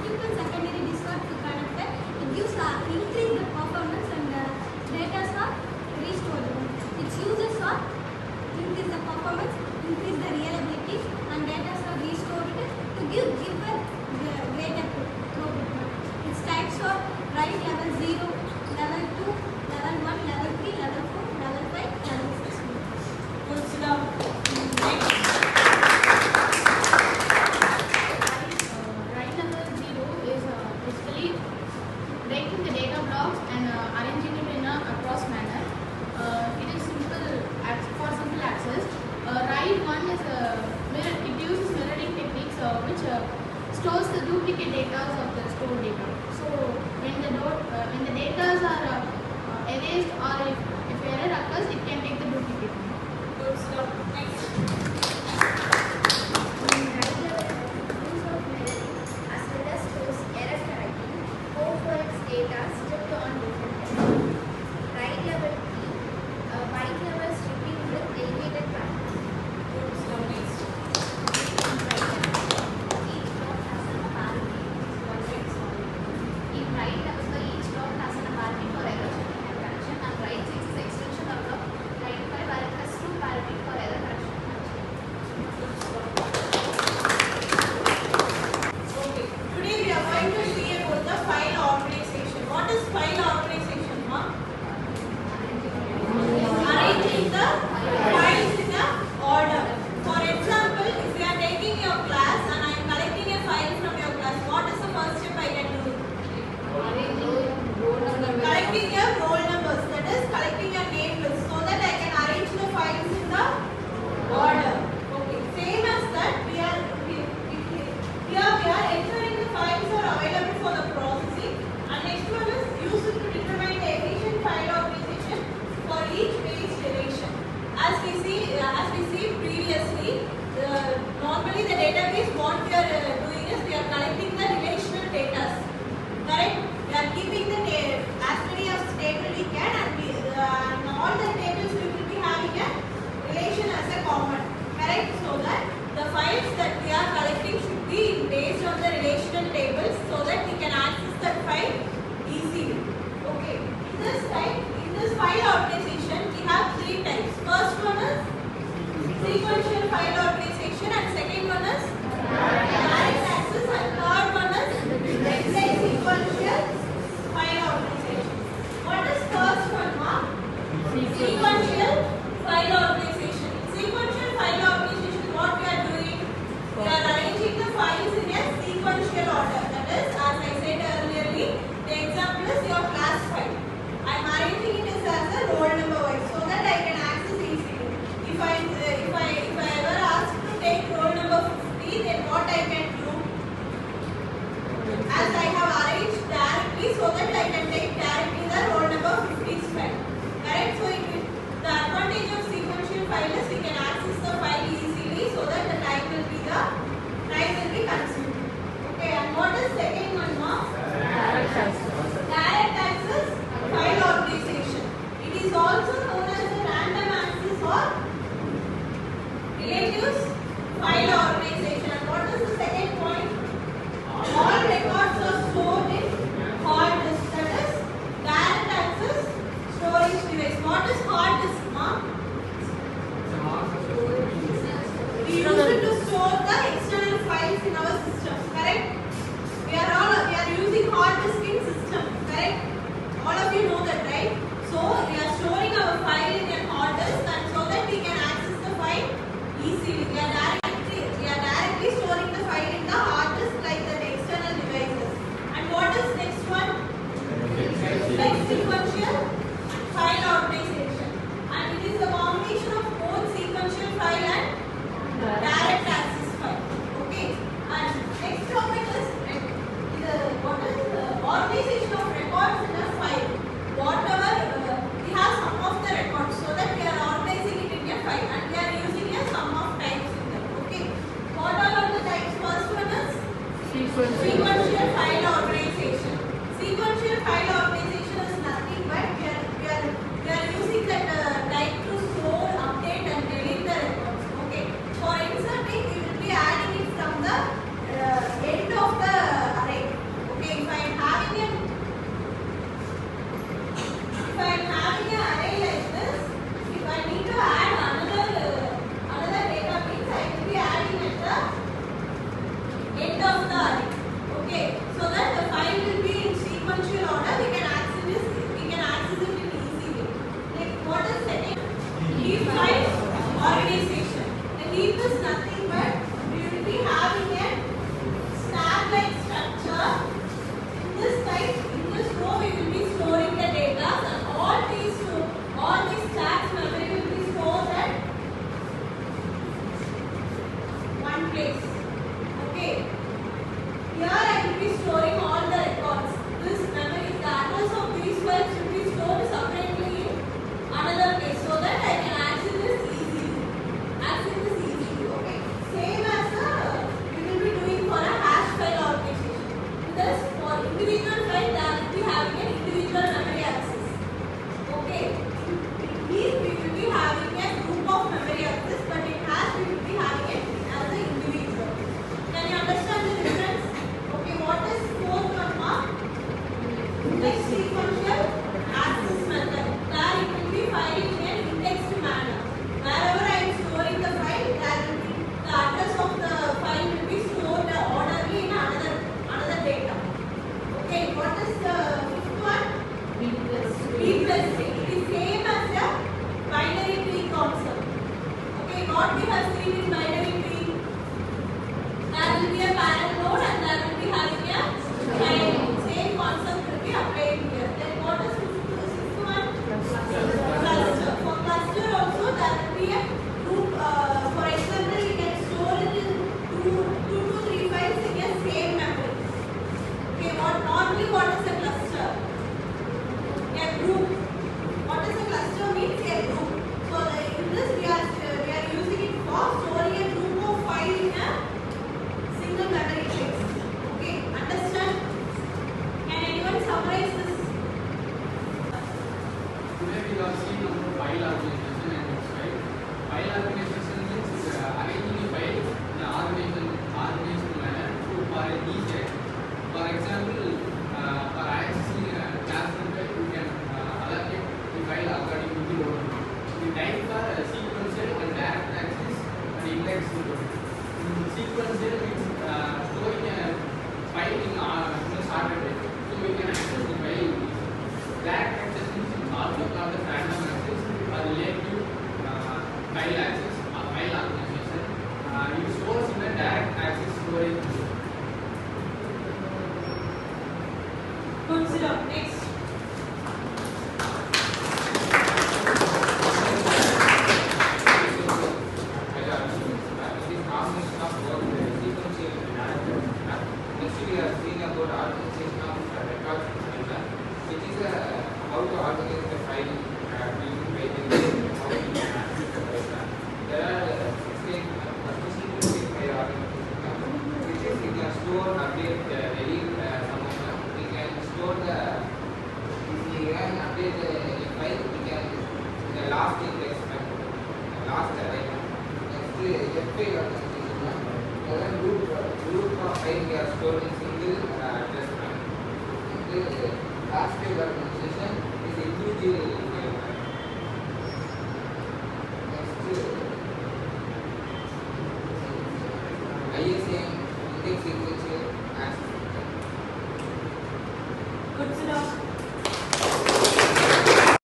simple secondary discharge connector. It gives increase the performance and data are restored. Its uses are increase the performance, increase the reliability, and data are restored to give a greater throughput. Its types are write level 0, level 2, level 1, level 3, level 4, level 5, level 6. Good stuff. Write level 0 is basically breaking the data blocks and arranging it in a across manner. It is simple for simple access. Write 1 is it uses mirroring techniques which stores the duplicate data of the stored data. So when the data are erased or if error occurs, it can take the duplicate. Good stuff. Next. As well as stores error correcting, complex data stripped on different levels. Write level 3, byte level stripping with elevated pattern. Good stuff. Next. Each block has an apparently in write level, each block has an apparently for error checking and correction, and write 6 is extension of block. Write 5 has 2 parity for error correction. Okay. Today we are going to see about the file organization. What is file organization, ma'am? Arranging the files in a order. For example, if you are taking your class and I am collecting a file from your class, what is the first step I can do? Collecting your roll numbers, that is collecting your name list, so that I can arrange the files in the order. Okay, same as that we are ensuring the files are available for the processing, and next one is used to determine the efficient file organization for each page duration. As we see previously, normally the database what we are doing is we are collecting the relational data. Correct? We are keeping the as many as table we can, and all the tables we will be having a relation as a common. Correct? So that the files that we are collecting should be based on the relational tables, so that we can access that file easily. Okay. In this file organization, we have 3 types. First one is sequential file organization, and second one is direct access, and third one is sequential file organization. What is first one, ma'am? Sequential file organization. Sequential file organization, what we are doing? We are arranging the files in a sequential order. That is, as I said earlier, the example is your class file. I am arranging it as a roll number wise, so that I can access easily. If I ever ask to take roll number 50, then what I can do? As I have arranged directly, so that I can take directly the roll number 50's file. Correct? So the advantage of sequential file is we can access the file easily, so that the time will be consumed. Okay, and what is second one, ma'am? Direct access file organization. It is also known as the random access or relatives file organization. And what is the second point? All records are stored in hard disk. That is direct access storage device. What is hard disk, ma'am? We use it to store the external files in our systems. Correct? We are using hard disk in system. Correct? All of you know that, right? So we are storing our file in a hard disk, and so that we can access the file easily. We are directly storing the file in the hard disk like the external devices. And what is next one? Like sequential file organization. And it is a combination of both sequential file and direct access file. Okay. And next topic is what is the organization of records in a file. Whatever we have some of the records, so that we are organizing it in a file, and we are using a sum of types in them. Okay. What are the types? First one is sequential file organization. Sequential file organization is nothing but we are using that type to store, update, and delete the records. Okay. For inserting, we will be adding it from the end of the array. system. Next. Next we are seeing about organization of records management, which is how to organize the file using pages, how to manage the file. There are 16 file organization, which is we can store, update, delete some of them. We can store the, if we can update the file, we can the last index, last item. Next F file organization. Group of file we are stored in single address. Last file organization